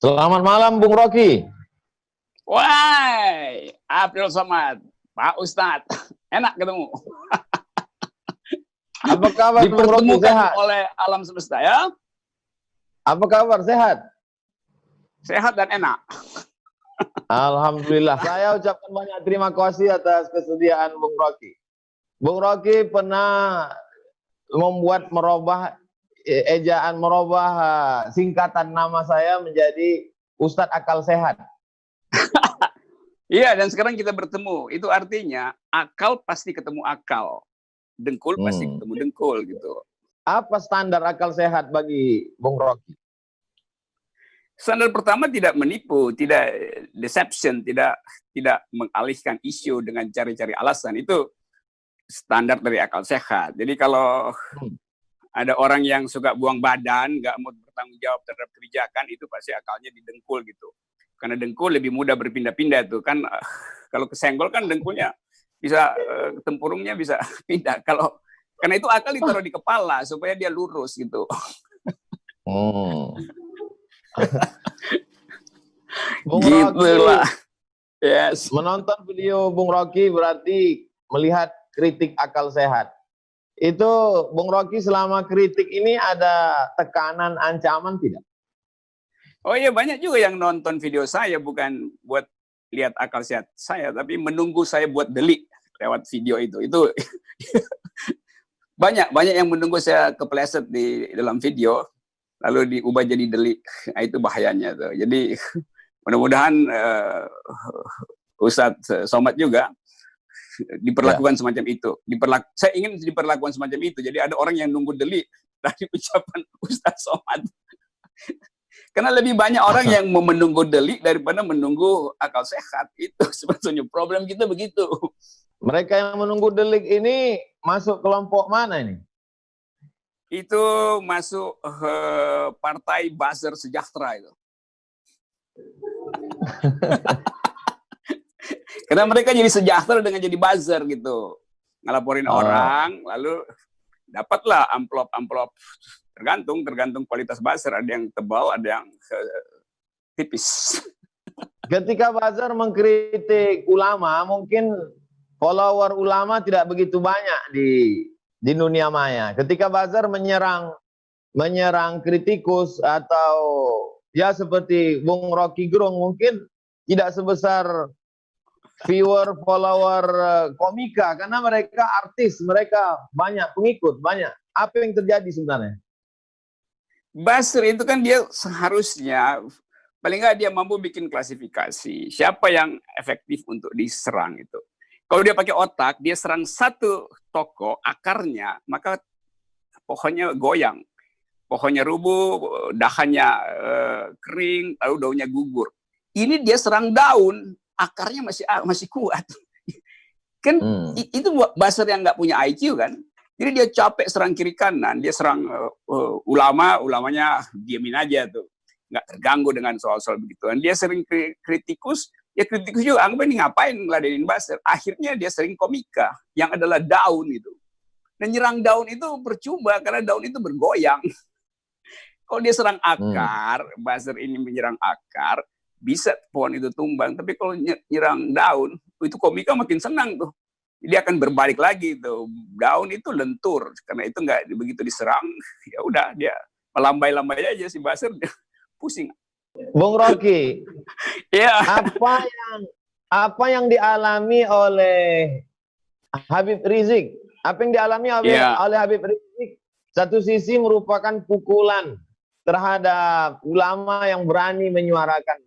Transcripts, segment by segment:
Selamat malam, Bung Rocky. Wah, April Somad, Pak Ustadz, enak ketemu. Apa kabar, Bung Rocky? Dipertemukan Sehat? oleh alam semesta ya. Apa kabar? Sehat? Sehat dan enak. Alhamdulillah. Saya ucapkan banyak terima kasih atas kesediaan Bung Rocky. Bung Rocky pernah merubah singkatan nama saya menjadi Ustadz Akal Sehat. Iya, dan sekarang kita bertemu. Itu artinya akal pasti ketemu akal. Dengkul pasti ketemu dengkul gitu. Apa standar akal sehat bagi Bung Rocky? Standar pertama tidak menipu, tidak deception, tidak mengalihkan isu dengan cari-cari alasan. Itu standar dari akal sehat. Jadi kalau ada orang yang suka buang badan, nggak mau bertanggung jawab terhadap kebijakan, itu pasti akalnya didengkul gitu. Karena dengkul lebih mudah berpindah-pindah tuh kan. Kalau kesenggol kan dengkulnya bisa, tempurungnya bisa pindah. Karena itu akal ditaruh di kepala supaya dia lurus gitu. Bung Gitu Rocky, lah. Yes. menonton video Bung Rocky berarti melihat kritik akal sehat. Itu Bung Rocky selama kritik ini ada tekanan, ancaman tidak? Oh iya, banyak juga yang nonton video saya bukan buat lihat akal sehat saya, tapi menunggu saya buat delik lewat video itu. Itu banyak yang menunggu saya kepleset di dalam video lalu diubah jadi delik. Nah, itu bahayanya tuh. Jadi mudah-mudahan Ustadz Somad juga diperlakukan semacam itu. Saya ingin diperlakukan semacam itu. Jadi ada orang yang nunggu delik dari ucapan Ustadz Somad. Karena lebih banyak orang yang mau menunggu delik daripada menunggu akal sehat. Itu sebetulnya problem kita begitu. Mereka yang menunggu delik ini masuk kelompok mana ini? Itu masuk partai buzzer sejahtera itu. Karena mereka jadi sejahtera dengan jadi buzzer gitu. Ngelaporin orang, lalu dapatlah amplop. Tergantung kualitas buzzer, ada yang tebal, ada yang tipis. Ketika buzzer mengkritik ulama, mungkin follower ulama tidak begitu banyak di dunia maya. Ketika buzzer menyerang kritikus atau ya seperti Bung Rocky Gerung, mungkin tidak sebesar viewer, follower komika, karena mereka artis, mereka banyak pengikut, banyak. Apa yang terjadi sebenarnya? Buzzer itu kan dia seharusnya paling nggak dia mampu bikin klasifikasi siapa yang efektif untuk diserang itu. Kalau dia pakai otak, dia serang satu toko akarnya, maka pohonnya goyang, pohonnya rubuh, dahannya kering, lalu daunnya gugur. Ini dia serang daun, akarnya masih kuat. Kan itu buzzer yang nggak punya IQ kan. Jadi dia capek serang kiri kanan, dia serang ulamanya diamin aja tuh, nggak terganggu dengan soal-soal begituan. Dia sering kritikus, ya kritikus juga anggap ini ngapain ngeladenin buzzer. Akhirnya dia sering komika, yang adalah daun itu. Dan nyerang daun itu percuma karena daun itu bergoyang. Kalau dia serang akar, buzzer ini menyerang akar, bisa pohon itu tumbang. Tapi kalau nyerang daun, itu komika makin senang tuh. Dia akan berbalik lagi tuh. Daun itu lentur karena itu nggak begitu diserang, ya udah dia melambai-lambai aja si buzzer, pusing. Bung Rocky, ya. apa yang dialami oleh Habib Rizik? Apa yang dialami oleh Habib Rizik? Satu sisi merupakan pukulan terhadap ulama yang berani menyuarakan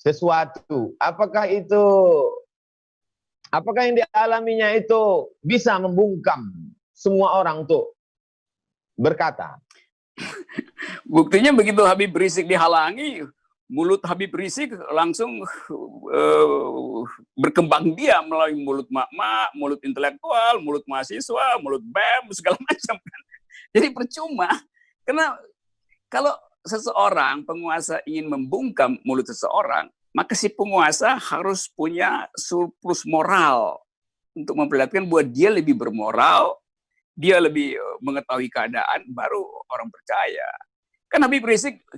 sesuatu. Apakah yang dialaminya itu bisa membungkam semua orang untuk berkata? Buktinya begitu Habib Rizik dihalangi, mulut Habib Rizik langsung berkembang dia melalui mulut mak-mak, mulut intelektual, mulut mahasiswa, mulut BEM, segala macam. Jadi percuma, karena kalau seseorang penguasa ingin membungkam mulut seseorang, maka si penguasa harus punya surplus moral untuk memperlihatkan bahwa dia lebih bermoral, dia lebih mengetahui keadaan, baru orang percaya. Kan Habib Rizik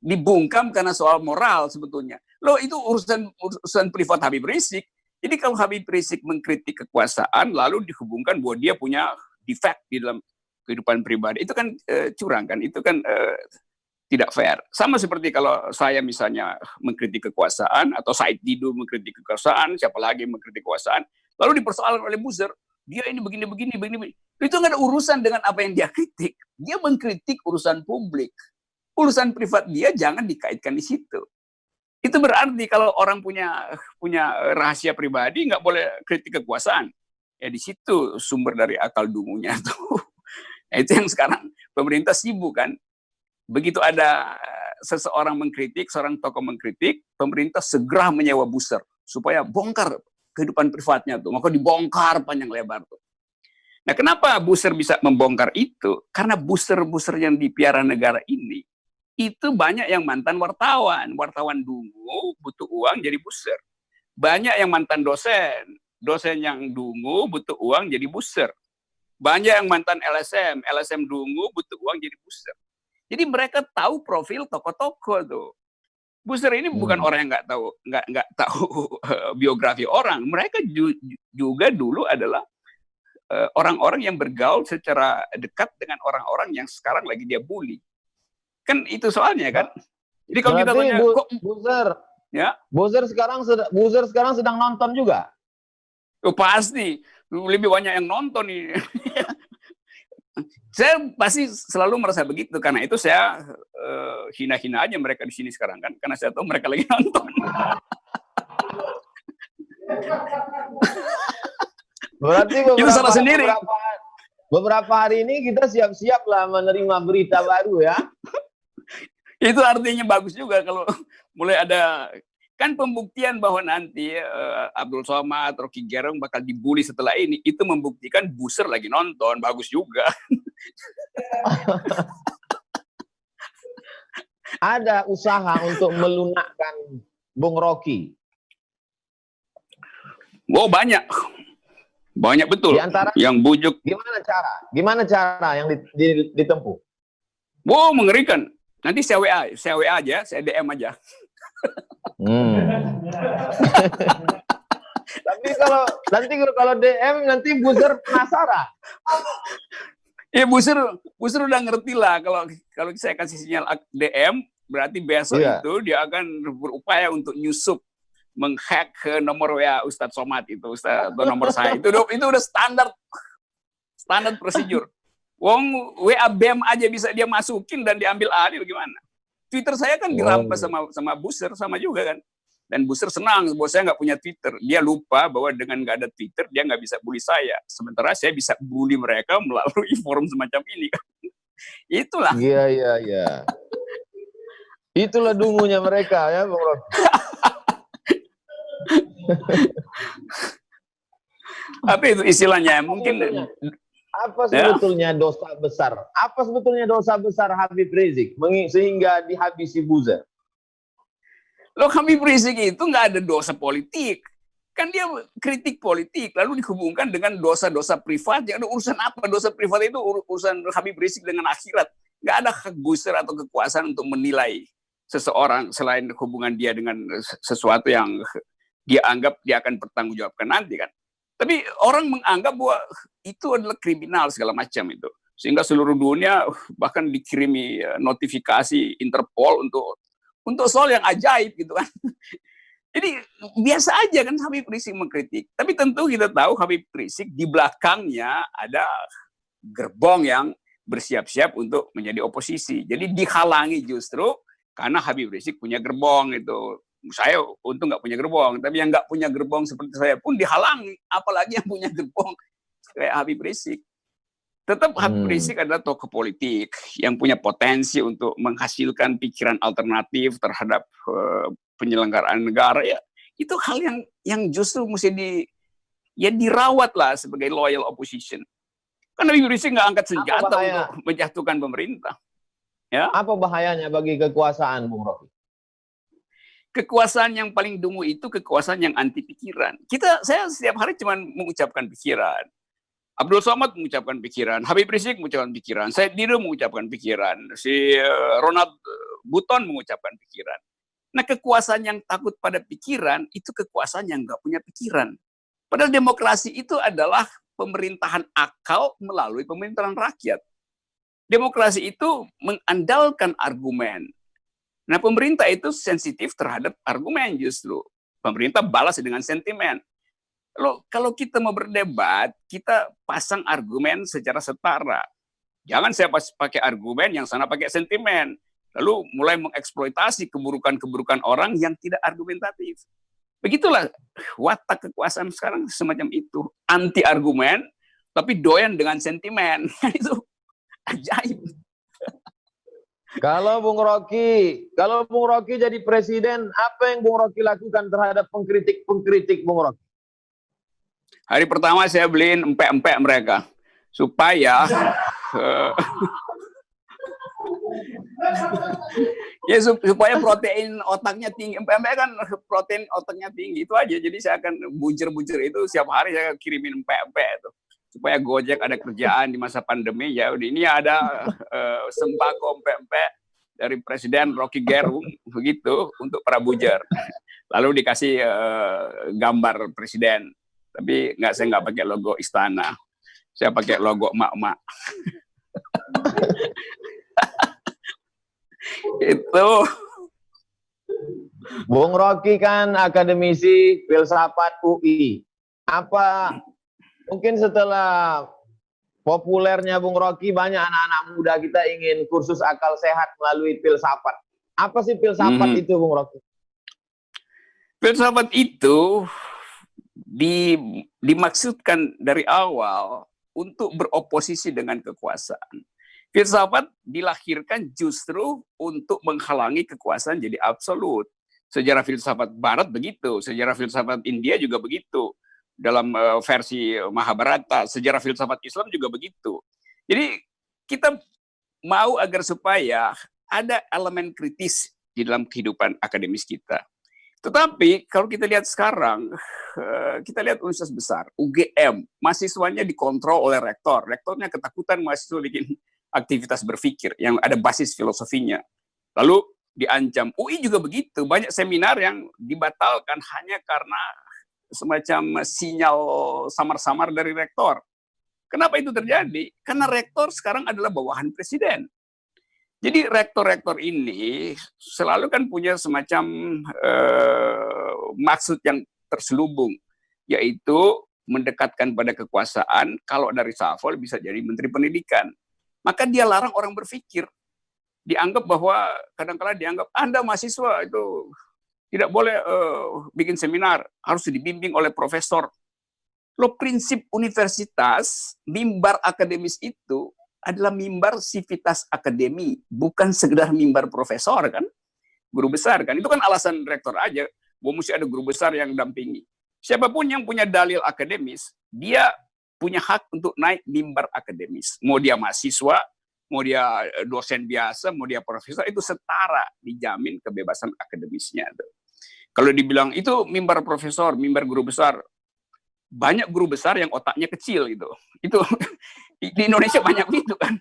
dibungkam karena soal moral sebetulnya. Loh itu urusan privat Habib Rizik. Jadi kalau Habib Rizik mengkritik kekuasaan lalu dihubungkan bahwa dia punya defect di dalam kehidupan pribadi, itu kan curang kan, itu kan tidak fair. Sama seperti kalau saya misalnya mengkritik kekuasaan atau Said Didu mengkritik kekuasaan, siapa lagi mengkritik kekuasaan, lalu dipersoalkan oleh buzzer, dia ini begini. Itu nggak ada urusan dengan apa yang dia kritik. Dia mengkritik urusan publik. Urusan privat dia jangan dikaitkan di situ. Itu berarti kalau orang punya rahasia pribadi nggak boleh kritik kekuasaan. Ya di situ sumber dari akal dungunya tuh. Nah, itu yang sekarang pemerintah sibuk kan. Begitu ada seseorang mengkritik, seorang tokoh mengkritik, pemerintah segera menyewa buzzer supaya bongkar kehidupan privatnya tuh. Maka dibongkar panjang lebar tuh. Nah, kenapa buzzer bisa membongkar itu? Karena buzzer-buzzer yang dipiara negara ini itu banyak yang mantan wartawan. Wartawan dungu butuh uang jadi buzzer. Banyak yang mantan dosen. Dosen yang dungu butuh uang jadi buzzer. Banyak yang mantan LSM. LSM dungu butuh uang jadi buzzer. Jadi mereka tahu profil tokoh-tokoh tuh. Buzzer ini bukan orang yang nggak tahu biografi orang. Mereka juga dulu adalah orang-orang yang bergaul secara dekat dengan orang-orang yang sekarang lagi dia bully. Kan itu soalnya kan. Jadi kalau kita tanya kok buzzer sekarang sedang nonton juga. Oh, pasti lebih banyak yang nonton nih. Saya pasti selalu merasa begitu, karena itu saya hina-hina aja mereka di sini sekarang kan, karena saya tahu mereka lagi nonton. Berarti itu salah sendiri. Beberapa hari ini kita siap-siap lah menerima berita baru ya. Itu artinya bagus juga kalau mulai ada kan pembuktian bahwa nanti Abdul Somad, Rocky Gerung bakal dibully setelah ini, itu membuktikan buzzer lagi nonton, bagus juga. Ada usaha untuk melunakkan Bung Rocky. Oh banyak betul. Di antara yang bujuk. Gimana cara yang ditempuh? Wow, mengerikan. Nanti saya WA aja, saya DM aja. Tapi kalau DM nanti buzzer penasaran. Ya buzzer udah ngerti lah kalau saya kasih sinyal DM berarti besok itu dia akan berupaya untuk nyusup menghack ke nomor WA Ustadz Somad itu, atau nomor saya itu udah standar prosedur. Wong WA BEM aja bisa dia masukin dan diambil alih, bagaimana? Twitter saya kan dirampas sama buzzer, sama juga kan. Dan buzzer senang bahwa saya nggak punya Twitter. Dia lupa bahwa dengan nggak ada Twitter dia nggak bisa bully saya. Sementara saya bisa bully mereka melalui forum semacam ini kan. Itulah. Iya. Itulah dungunya mereka ya, Bang Rocky. Apa itu istilahnya? Mungkin apa sebetulnya dosa besar? Apa sebetulnya dosa besar Habib Rizik sehingga dihabisi buzzer? Loh, Habib Rizik itu nggak ada dosa politik. Kan dia kritik politik, lalu dihubungkan dengan dosa-dosa privat. Yang ada urusan apa? Dosa privat itu urusan Habib Rizik dengan akhirat. Nggak ada hak buzzer atau kekuasaan untuk menilai seseorang selain hubungan dia dengan sesuatu yang dia anggap dia akan bertanggungjawabkan nanti kan. Tapi orang menganggap bahwa itu adalah kriminal segala macam itu. Sehingga seluruh dunia bahkan dikirimi notifikasi Interpol untuk soal yang ajaib gitu kan. Jadi biasa aja kan Habib Rizik mengkritik. Tapi tentu kita tahu Habib Rizik di belakangnya ada gerbong yang bersiap-siap untuk menjadi oposisi. Jadi dihalangi justru karena Habib Rizik punya gerbong itu. Saya untung nggak punya gerbong, tapi yang nggak punya gerbong seperti saya pun dihalangi, apalagi yang punya gerbong kayak Habib Rizik. Tetap Habib Rizik adalah tokoh politik yang punya potensi untuk menghasilkan pikiran alternatif terhadap penyelenggaraan negara ya. Itu hal yang justru mesti dirawat lah sebagai loyal opposition. Karena Habib Rizik nggak angkat senjata untuk menjatuhkan pemerintah. Ya. Apa bahayanya bagi kekuasaan, Bung Rocky? Kekuasaan yang paling dungu itu kekuasaan yang anti pikiran. Saya setiap hari cuma mengucapkan pikiran. Abdul Somad mengucapkan pikiran, Habib Rizik mengucapkan pikiran, Said Didu mengucapkan pikiran, si Ronald Buton mengucapkan pikiran. Nah, kekuasaan yang takut pada pikiran itu kekuasaan yang nggak punya pikiran. Padahal demokrasi itu adalah pemerintahan akal melalui pemerintahan rakyat. Demokrasi itu mengandalkan argumen. Nah, pemerintah itu sensitif terhadap argumen justru. Pemerintah balas dengan sentimen. Kalau kita mau berdebat, kita pasang argumen secara setara. Jangan saya pakai argumen, yang sana pakai sentimen. Lalu mulai mengeksploitasi keburukan-keburukan orang yang tidak argumentatif. Begitulah watak kekuasaan sekarang semacam itu. Anti argumen, tapi doyan dengan sentimen. Itu ajaib. Kalau Bung Rocky jadi presiden, apa yang Bung Rocky lakukan terhadap pengkritik Bung Rocky? Hari pertama saya beliin empek-empek mereka supaya ya supaya protein otaknya tinggi. Empek-empek kan protein otaknya tinggi, itu aja. Jadi saya akan bujur-bujur itu setiap hari, saya kirimin empek-empek itu supaya Gojek ada kerjaan di masa pandemi. Ya udah, ini ada sembako empek-empek dari Presiden Rocky Gerung begitu untuk para bujur. Lalu dikasih gambar presiden. Tapi saya nggak pakai logo istana, saya pakai logo emak-emak. Itu. Bung Rocky kan akademisi filsafat UI. Apa mungkin setelah populernya Bung Rocky, banyak anak-anak muda kita ingin kursus akal sehat melalui filsafat. Apa sih filsafat itu, Bung Rocky? Filsafat itu dimaksudkan dari awal untuk beroposisi dengan kekuasaan. Filsafat dilahirkan justru untuk menghalangi kekuasaan jadi absolut. Sejarah filsafat Barat begitu, sejarah filsafat India juga begitu. Dalam versi Mahabharata, sejarah filsafat Islam juga begitu. Jadi kita mau agar supaya ada elemen kritis di dalam kehidupan akademis kita. Tetapi kalau kita lihat sekarang, kita lihat universitas besar, UGM, mahasiswanya dikontrol oleh rektor. Rektornya ketakutan mahasiswa bikin aktivitas berpikir yang ada basis filosofinya. Lalu diancam. UI juga begitu, banyak seminar yang dibatalkan hanya karena semacam sinyal samar-samar dari rektor. Kenapa itu terjadi? Karena rektor sekarang adalah bawahan presiden. Jadi rektor-rektor ini selalu kan punya semacam maksud yang terselubung, yaitu mendekatkan pada kekuasaan. Kalau dari reshuffle bisa jadi menteri pendidikan. Maka dia larang orang berpikir. Dianggap bahwa kadang-kala dianggap Anda mahasiswa itu tidak boleh bikin seminar, harus dibimbing oleh profesor. Loh, prinsip universitas, mimbar akademis itu adalah mimbar sivitas akademi, bukan sekedar mimbar profesor kan, guru besar kan. Itu kan alasan rektor aja, bahwa mesti ada guru besar yang dampingi. Siapapun yang punya dalil akademis, dia punya hak untuk naik mimbar akademis. Mau dia mahasiswa, mau dia dosen biasa, mau dia profesor, itu setara, dijamin kebebasan akademisnya. Kalau dibilang itu mimbar profesor, mimbar guru besar, banyak guru besar yang otaknya kecil gitu. Itu di Indonesia banyak gitu kan.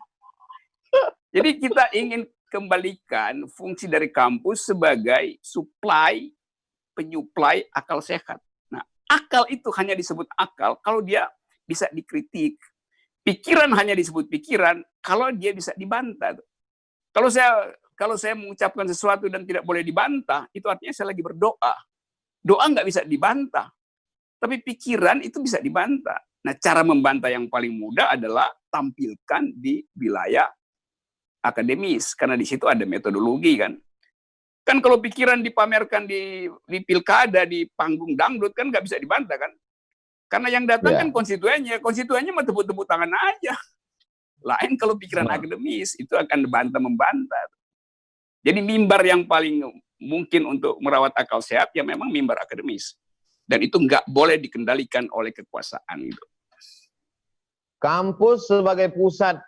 Jadi kita ingin kembalikan fungsi dari kampus sebagai supply, penyuplai akal sehat. Nah, akal itu hanya disebut akal kalau dia bisa dikritik. Pikiran hanya disebut pikiran kalau dia bisa dibantah. Kalau saya mengucapkan sesuatu dan tidak boleh dibantah, itu artinya saya lagi berdoa. Doa nggak bisa dibantah. Tapi pikiran itu bisa dibantah. Nah, cara membantah yang paling mudah adalah tampilkan di wilayah akademis. Karena di situ ada metodologi kan. Kan kalau pikiran dipamerkan di pilkada, di panggung dangdut, kan nggak bisa dibantah kan. Karena yang datang kan konstituennya mah tepuk-tepuk tangan aja. Lain kalau pikiran akademis, itu akan membantah. Jadi mimbar yang paling mungkin untuk merawat akal sehat, ya memang mimbar akademis. Dan itu nggak boleh dikendalikan oleh kekuasaan itu. Kampus sebagai pusat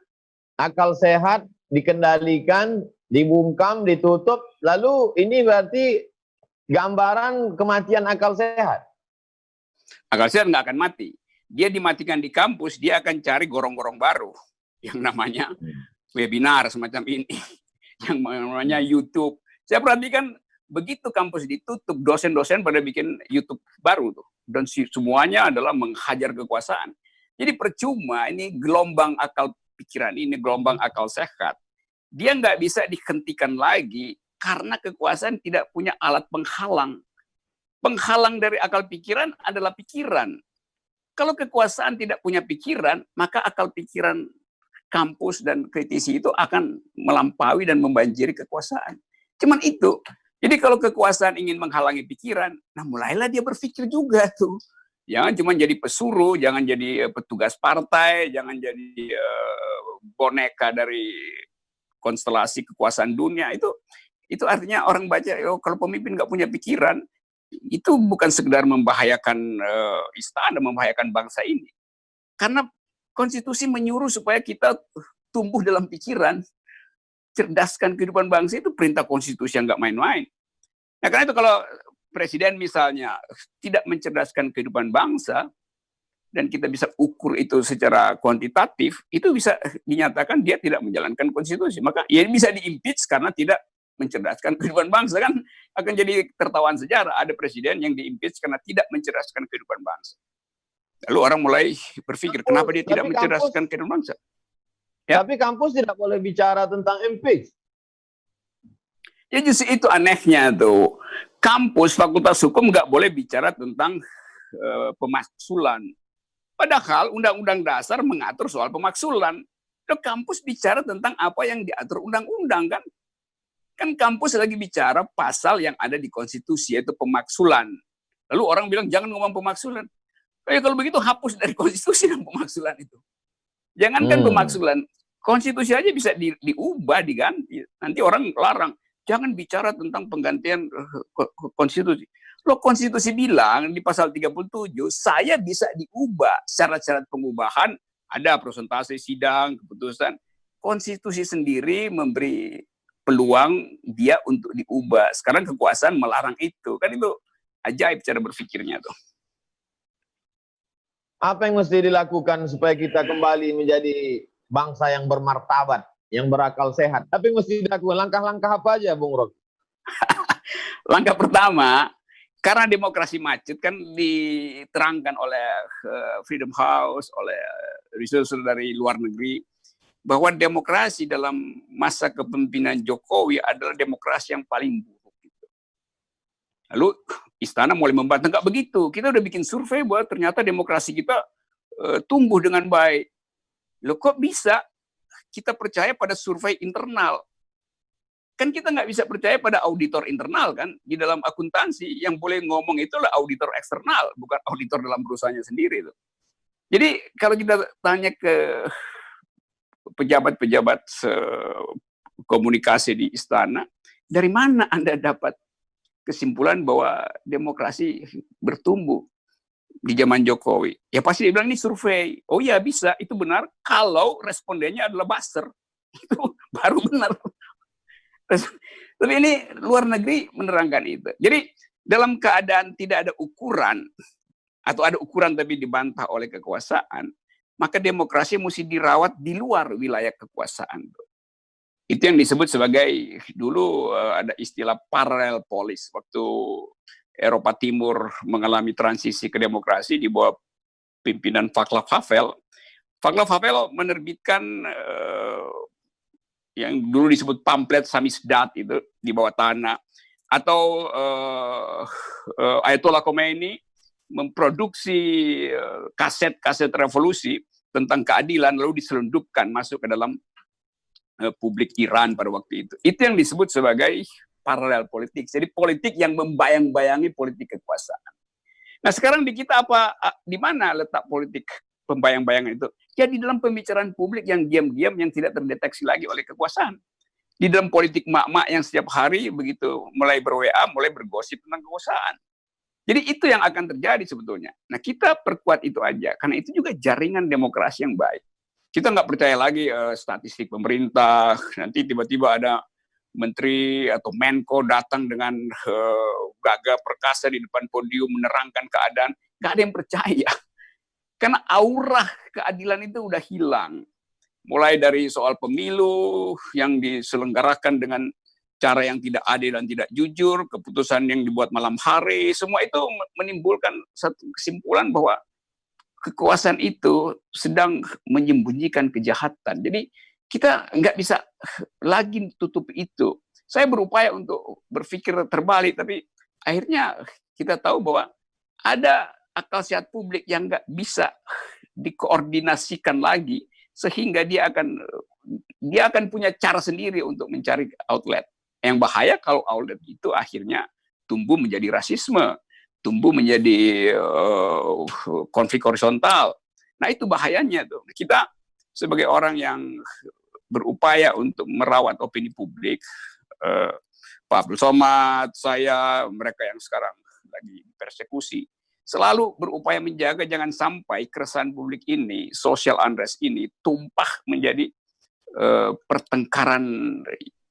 akal sehat dikendalikan, dibungkam, ditutup, lalu ini berarti gambaran kematian akal sehat. Akal sehat nggak akan mati. dia dimatikan di kampus, dia akan cari gorong-gorong baru yang namanya webinar semacam ini, yang namanya YouTube. Saya perhatikan begitu kampus ditutup, dosen-dosen pada bikin YouTube baru tuh, dan semuanya adalah menghajar kekuasaan. Jadi percuma, ini gelombang akal pikiran ini, gelombang akal sehat, dia nggak bisa dihentikan lagi karena kekuasaan tidak punya alat penghalang. Penghalang dari akal pikiran adalah pikiran. Kalau kekuasaan tidak punya pikiran, maka akal pikiran kampus dan kritisi itu akan melampaui dan membanjiri kekuasaan. Cuman itu. Jadi kalau kekuasaan ingin menghalangi pikiran, nah mulailah dia berpikir juga tuh. Jangan cuma jadi pesuruh, jangan jadi petugas partai, jangan jadi boneka dari konstelasi kekuasaan dunia. Itu artinya orang baca, kalau pemimpin nggak punya pikiran, itu bukan sekedar membahayakan istana, membahayakan bangsa ini. Karena konstitusi menyuruh supaya kita tumbuh dalam pikiran, cerdaskan kehidupan bangsa, itu perintah konstitusi yang nggak main-main. Nah, karena itu kalau presiden misalnya tidak mencerdaskan kehidupan bangsa, dan kita bisa ukur itu secara kuantitatif, itu bisa dinyatakan dia tidak menjalankan konstitusi. Maka ya bisa di-impeach karena tidak mencerdaskan kehidupan bangsa, kan akan jadi tertawaan sejarah. Ada presiden yang di-impeach karena tidak mencerdaskan kehidupan bangsa. Lalu orang mulai berpikir, kenapa dia tidak mencerdaskan kehidupan bangsa? Ya. Tapi kampus tidak boleh bicara tentang impeach. Ya justru itu anehnya tuh. Kampus Fakultas Hukum nggak boleh bicara tentang pemaksulan. Padahal Undang-Undang Dasar mengatur soal pemaksulan. Loh, kampus bicara tentang apa yang diatur undang-undang kan? Kan kampus lagi bicara pasal yang ada di konstitusi, yaitu pemaksulan. Lalu orang bilang jangan ngomong pemaksulan. Kalau begitu hapus dari konstitusi dan pemaksulan itu. Jangankan pemaksulan, konstitusi aja bisa diubah, diganti. Nanti orang larang, jangan bicara tentang penggantian konstitusi. Loh, konstitusi bilang di pasal 37, saya bisa diubah. Syarat-syarat pengubahan, ada presentasi, sidang, keputusan. Konstitusi sendiri memberi peluang dia untuk diubah. Sekarang kekuasaan melarang itu. Kan itu ajaib cara berpikirnya tuh. Apa yang mesti dilakukan supaya kita kembali menjadi bangsa yang bermartabat, yang berakal sehat? Tapi mesti dilakukan langkah-langkah apa aja, Bung Rocky? Langkah pertama, karena demokrasi macet kan diterangkan oleh Freedom House, oleh researcher dari luar negeri, bahwa demokrasi dalam masa kepemimpinan Jokowi adalah demokrasi yang paling buruk. Lalu istana mulai membantah, nggak begitu. Kita udah bikin survei bahwa ternyata demokrasi kita tumbuh dengan baik. Loh, kok bisa kita percaya pada survei internal? Kan kita nggak bisa percaya pada auditor internal kan? Di dalam akuntansi yang boleh ngomong itulah auditor eksternal, bukan auditor dalam perusahaannya sendiri. Tuh. Jadi kalau kita tanya ke pejabat-pejabat komunikasi di istana, dari mana Anda dapat kesimpulan bahwa demokrasi bertumbuh di zaman Jokowi? Ya pasti dia bilang ini survei. Oh ya bisa, itu benar kalau respondennya adalah buzzer. Itu baru benar. Tapi ini luar negeri menerangkan itu. Jadi dalam keadaan tidak ada ukuran, atau ada ukuran tapi dibantah oleh kekuasaan, maka demokrasi mesti dirawat di luar wilayah kekuasaan. Itu yang disebut sebagai, dulu ada istilah parallel polis, waktu Eropa Timur mengalami transisi ke demokrasi di bawah pimpinan Václav Havel. Václav Havel menerbitkan yang dulu disebut pamflet samizdat itu di bawah tanah, atau Ayatollah Khomeini memproduksi kaset-kaset revolusi tentang keadilan lalu diselundupkan masuk ke dalam publik Iran pada waktu itu. Itu yang disebut sebagai paralel politik. Jadi politik yang membayang-bayangi politik kekuasaan. Nah sekarang di kita di mana letak politik pembayang-bayangan itu? Ya di dalam pembicaraan publik yang diam-diam, yang tidak terdeteksi lagi oleh kekuasaan. Di dalam politik mak-mak yang setiap hari begitu mulai ber-WA, mulai bergosip tentang kekuasaan. Jadi itu yang akan terjadi sebetulnya. Nah kita perkuat itu aja, karena itu juga jaringan demokrasi yang baik. Kita nggak percaya lagi statistik pemerintah, nanti tiba-tiba ada menteri atau Menko datang dengan gagah perkasa di depan podium menerangkan keadaan, nggak ada yang percaya. Karena aura keadilan itu udah hilang. Mulai dari soal pemilu yang diselenggarakan dengan cara yang tidak adil dan tidak jujur, keputusan yang dibuat malam hari, semua itu menimbulkan satu kesimpulan bahwa kekuasaan itu sedang menyembunyikan kejahatan. Jadi kita nggak bisa lagi tutup itu. Saya berupaya untuk berpikir terbalik, tapi akhirnya kita tahu bahwa ada akal sehat publik yang nggak bisa dikoordinasikan lagi, sehingga dia akan punya cara sendiri untuk mencari outlet. Yang bahaya kalau outlet itu akhirnya tumbuh menjadi rasisme, tumbuh menjadi konflik horizontal. Nah itu bahayanya tuh. Kita sebagai orang yang berupaya untuk merawat opini publik, Pak Abdul Somad, saya, mereka yang sekarang lagi persekusi, selalu berupaya menjaga jangan sampai keresahan publik ini, social unrest ini tumpah menjadi pertengkaran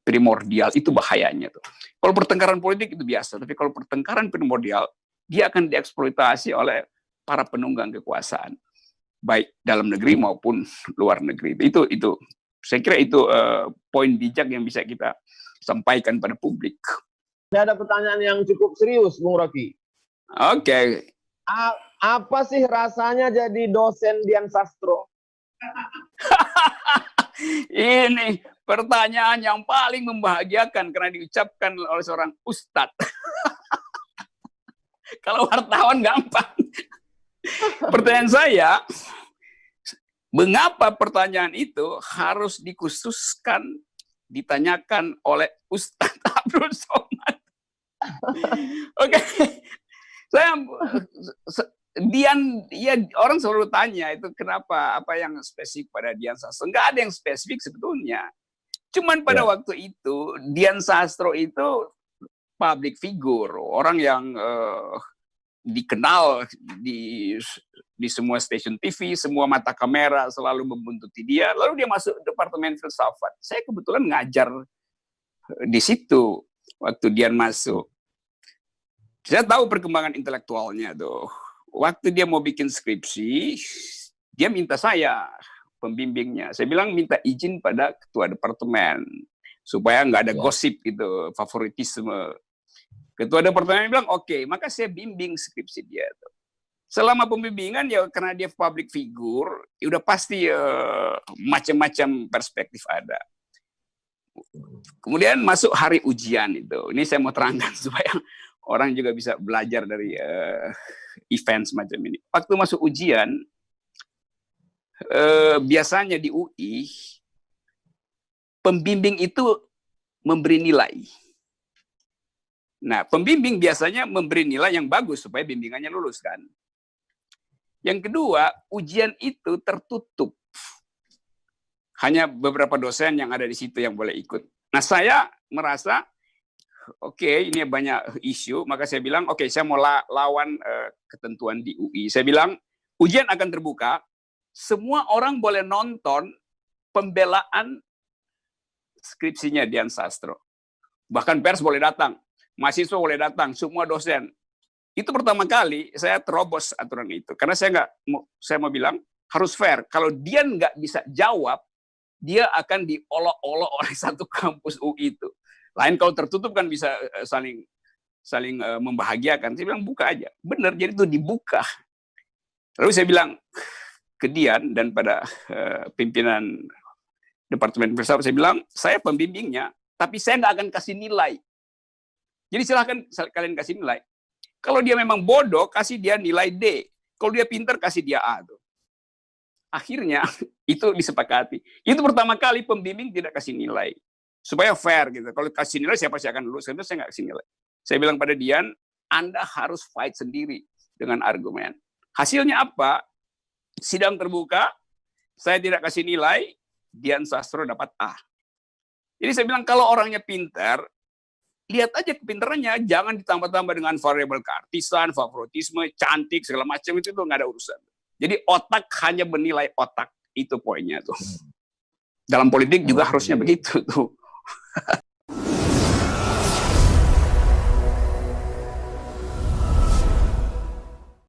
primordial. Itu bahayanya tuh. Kalau pertengkaran politik itu biasa, tapi kalau pertengkaran primordial dia akan dieksploitasi oleh para penunggang kekuasaan, baik dalam negeri maupun luar negeri. Itu saya kira itu poin bijak yang bisa kita sampaikan pada publik. Saya ada pertanyaan yang cukup serius, Bung Rocky. Oke. Apa sih rasanya jadi dosen Dian Sastro? Ini pertanyaan yang paling membahagiakan karena diucapkan oleh seorang ustadz. Kalau wartawan gampang. Pertanyaan saya, mengapa pertanyaan itu harus dikhususkan ditanyakan oleh Ustadz Abdul Somad? Oke. Dian, ya orang selalu tanya itu kenapa, apa yang spesifik pada Dian Sastro? Enggak ada yang spesifik sebetulnya. Cuman pada waktu itu Dian Sastro itu public figure, orang yang dikenal di semua stasiun TV, semua mata kamera selalu membuntuti dia. Lalu dia masuk departemen filsafat. Saya kebetulan ngajar di situ waktu Dian masuk. Saya tahu perkembangan intelektualnya tuh. Waktu dia mau bikin skripsi, dia minta saya pembimbingnya. Saya bilang minta izin pada ketua departemen supaya nggak ada gosip gitu, favoritisme. Ketua departemen bilang oke, maka saya bimbing skripsi dia tuh. Selama pembimbingan ya karena dia public figure, ya udah pasti macam-macam perspektif ada. Kemudian masuk hari ujian itu. Ini saya mau terangkan supaya orang juga bisa belajar dari event semacam ini. Waktu masuk ujian, biasanya di UI, pembimbing itu memberi nilai. Nah, pembimbing biasanya memberi nilai yang bagus supaya bimbingannya lulus kan. Yang kedua, ujian itu tertutup. Hanya beberapa dosen yang ada di situ yang boleh ikut. Nah, saya merasa oke, ini banyak isu, maka saya bilang oke, saya mau lawan ketentuan di UI. Saya bilang ujian akan terbuka, semua orang boleh nonton pembelaan skripsinya Dian Sastro. Bahkan pers boleh datang, mahasiswa boleh datang, semua dosen. Itu pertama kali saya terobos aturan itu, karena saya mau bilang harus fair. Kalau Dian nggak bisa jawab, dia akan diolok-olok oleh satu kampus UI itu. Lain kalau tertutup kan bisa saling membahagiakan. Saya bilang buka aja. Benar, jadi itu dibuka. Lalu saya bilang ke Dian dan pada pimpinan Departemen Filsafat, saya bilang, saya pembimbingnya, tapi saya nggak akan kasih nilai. Jadi silahkan kalian kasih nilai. Kalau dia memang bodoh, kasih dia nilai D. Kalau dia pintar, kasih dia A. Tuh. Akhirnya itu disepakati. Itu pertama kali pembimbing tidak kasih nilai. Supaya fair gitu. Kalau kasih nilai siapa sih akan lulus? Karena saya nggak kasih nilai. Saya bilang pada Dian, Anda harus fight sendiri dengan argumen. Hasilnya apa? Sidang terbuka, saya tidak kasih nilai, Dian Sastro dapat A. Jadi saya bilang kalau orangnya pintar, lihat aja kepintarannya, jangan ditambah-tambah dengan variabel keartisan, favoritisme, cantik, segala macam itu tuh nggak ada urusan. Jadi otak hanya bernilai otak, itu poinnya tuh. Dalam politik juga harusnya begitu tuh.